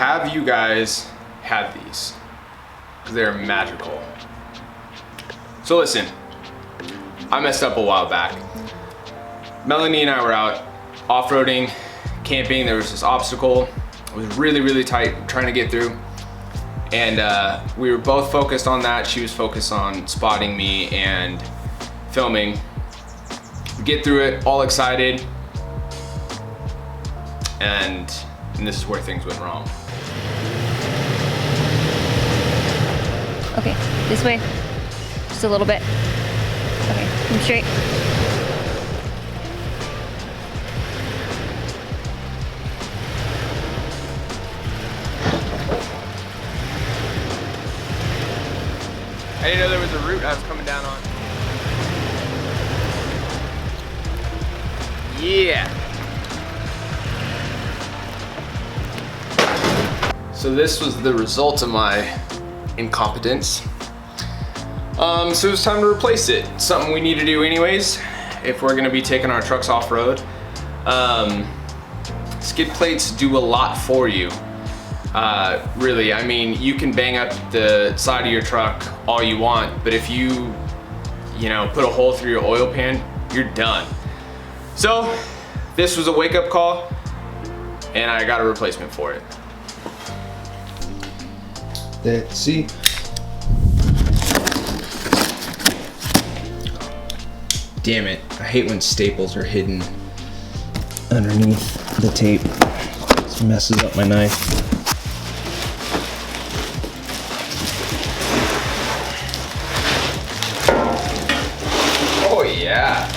have you guys had these? Because they're magical. So listen, I messed up a while back. Melanie and I were out off-roading, camping. There was this obstacle. It was really, really tight trying to get through. And we were both focused on that. She was focused on spotting me and filming. We get through it, all excited. And this is where things went wrong. Okay, this way. Just a little bit. Okay, come straight. I didn't know there was a route I was coming down on. Yeah. So this was the result of my incompetence. So it was time to replace it. Something we need to do anyways, if we're gonna be taking our trucks off-road. Skid plates do a lot for you. Really, I mean, you can bang up the side of your truck all you want, but if you put a hole through your oil pan, you're done. So this was a wake-up call, and I got a replacement for it. Let's see. Damn it, I hate when staples are hidden underneath the tape. This messes up my knife. Oh yeah.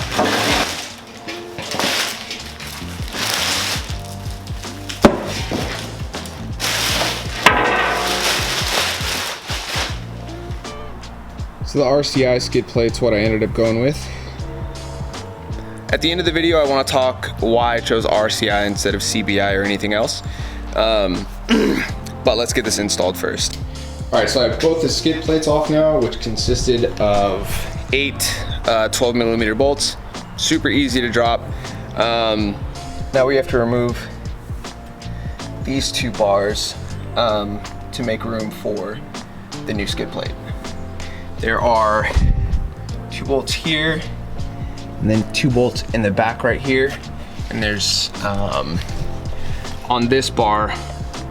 So the RCI skid plate's what I ended up going with. At the end of the video, I want to talk why I chose RCI instead of CBI or anything else. But let's get this installed first. All right, so I have both the skid plates off now, which consisted of 8 12mm bolts, super easy to drop. Now we have to remove these 2 bars to make room for the new skid plate. There are 2 bolts here, and then 2 bolts in the back right here, and there's on this bar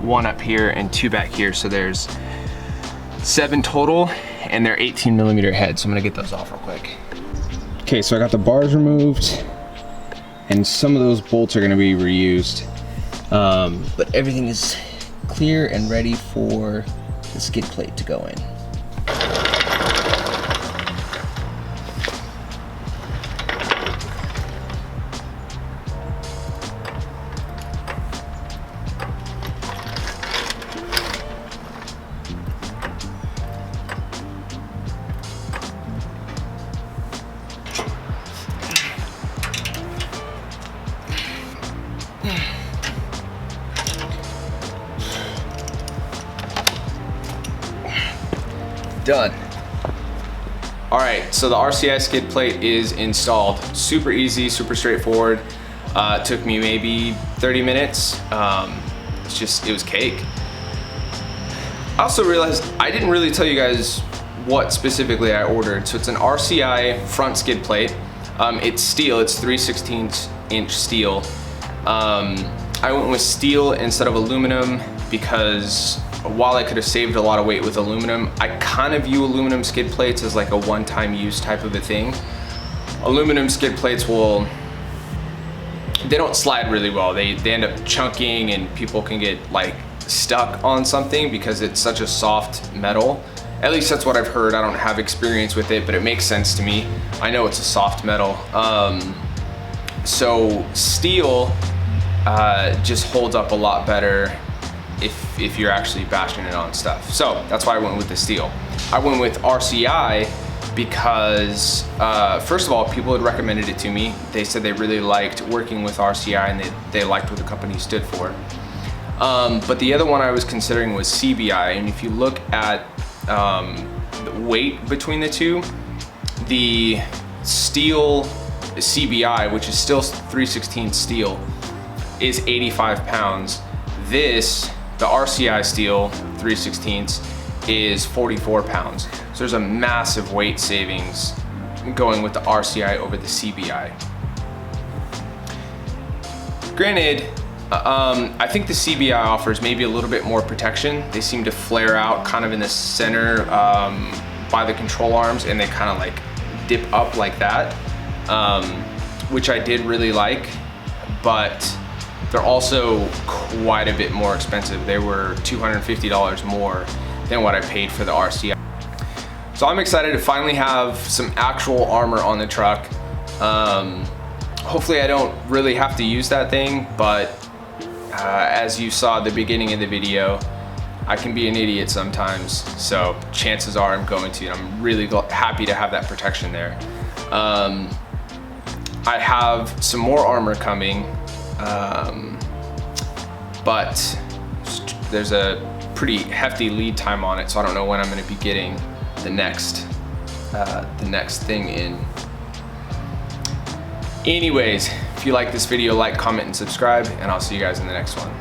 1 up here and 2 back here, so there's 7 total, and they're 18mm heads, so I'm gonna get those off real quick. Okay, so I got the bars removed, and some of those bolts are gonna be reused. But everything is clear and ready for the skid plate to go in. Done. All right, so the RCI skid plate is installed. Super easy, super straightforward. It took me maybe 30 minutes. It was cake. I also realized I didn't really tell you guys what specifically I ordered. So it's an RCI front skid plate. It's steel, it's 3/16" steel. I went with steel instead of aluminum because while I could have saved a lot of weight with aluminum, I kind of view aluminum skid plates as like a one-time use type of a thing. Aluminum skid plates they don't slide really well. They end up chunking, and people can get like stuck on something because it's such a soft metal. At least that's what I've heard. I don't have experience with it, but it makes sense to me. I know it's a soft metal. So steel just holds up a lot better if you're actually bashing it on stuff. So that's why I went with the steel. I went with RCI because first of all, people had recommended it to me. They said they really liked working with RCI, and they liked what the company stood for. But the other one I was considering was CBI, and if you look at the weight between the two, the steel CBI, which is still 3/16 steel, is 85 pounds. This The RCI steel 3/16 is 44 pounds. So there's a massive weight savings going with the RCI over the CBI. Granted, I think the CBI offers maybe a little bit more protection. They seem to flare out kind of in the center by the control arms, and they kind of like dip up like that, which I did really like, but they're also quite a bit more expensive. They were $250 more than what I paid for the RCI. So I'm excited to finally have some actual armor on the truck. Hopefully I don't really have to use that thing, but as you saw at the beginning of the video, I can be an idiot sometimes. So chances are I'm going to, and I'm really happy to have that protection there. I have some more armor coming, but there's a pretty hefty lead time on it, so I don't know when I'm going to be getting the next thing in. Anyways, if you like this video, like, comment, and subscribe, and I'll see you guys in the next one.